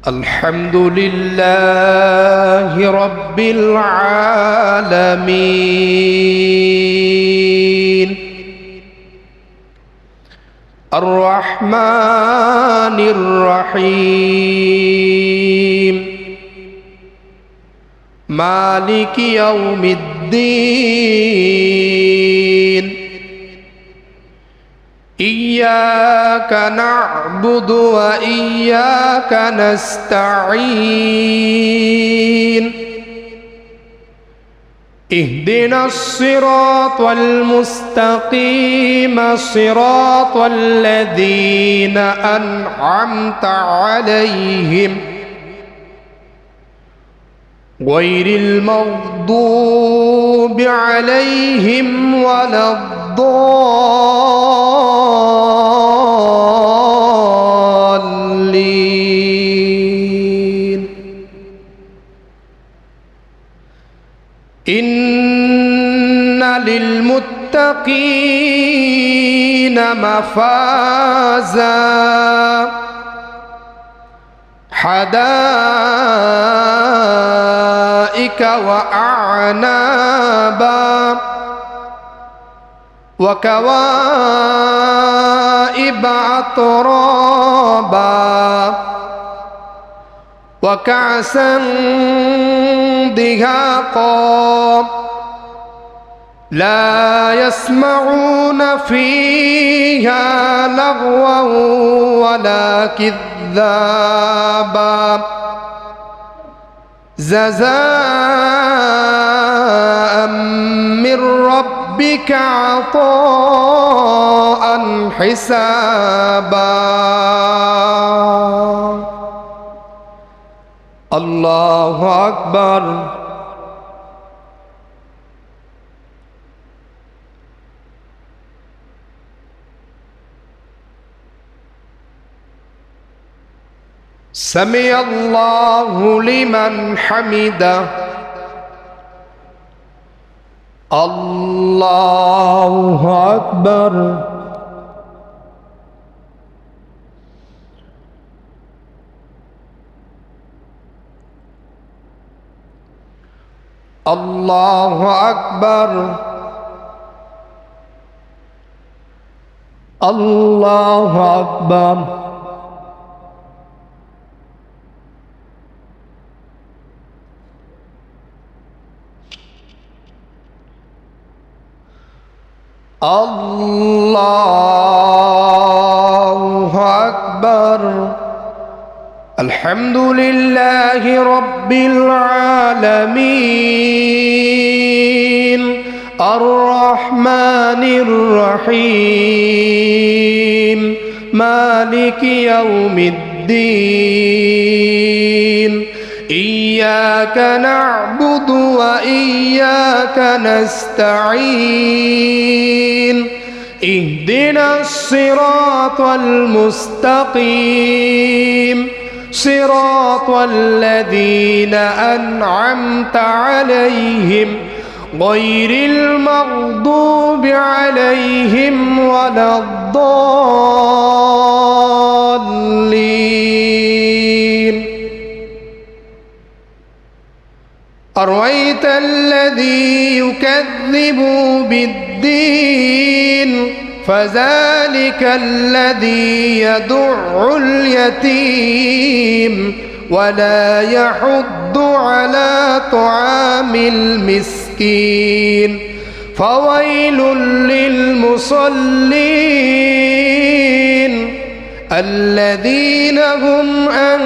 الحمد لله رب العالمين الرحمن الرحيم مالك يوم الدين إياك نعبد وإياك نستعين اهدنا الصراط المستقيم صراط الذين أنعمت عليهم غير المغضوب عليهم ولا الضالين إن للمتقين مفازا حدائق وأعنابا وكواعب أترابا وكأسا دهاقا لا يسمعون فيها لغوا ولا كذابا جزاء من ربك عطاء حسابا الله أكبر سمع الله لمن حمده الله أكبر الله أكبر الله أكبر الله أكبر الحمد لله رب العالمين الرحمن الرحيم مالك يوم الدين إياك نعبد وإياك نستعين اهدنا الصراط المستقيم صراط الذين أنعمت عليهم غير المغضوب عليهم ولا الضالين أرأيت الذي يكذب بالدين فذلك الذي يدع اليتيم ولا يحض على طعام المسكين فويل للمصلين الذين هم عن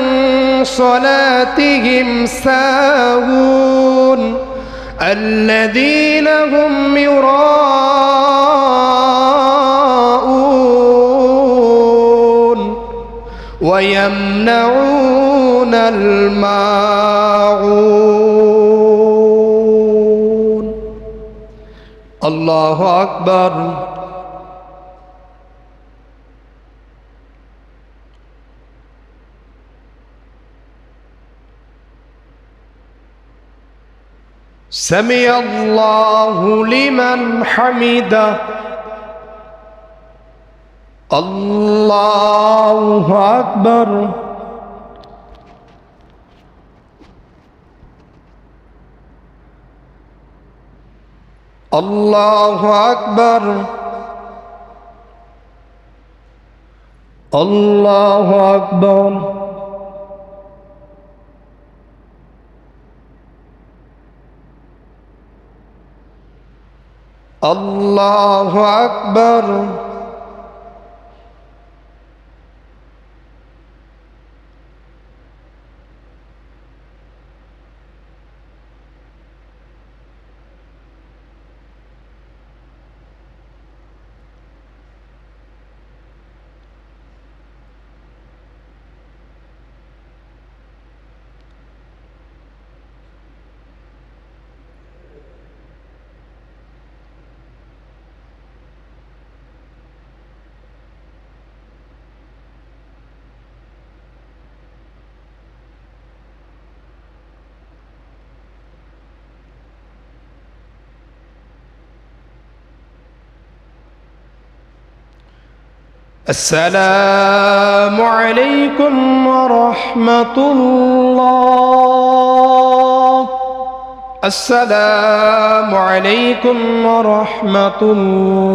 صلاتهم ساهون الذين هم يراءون ويمنعون الماعون الله أكبر سمع الله لمن حمده الله أكبر الله أكبر الله أكبر الله أكبر السلام عليكم ورحمة الله السلام عليكم ورحمة الله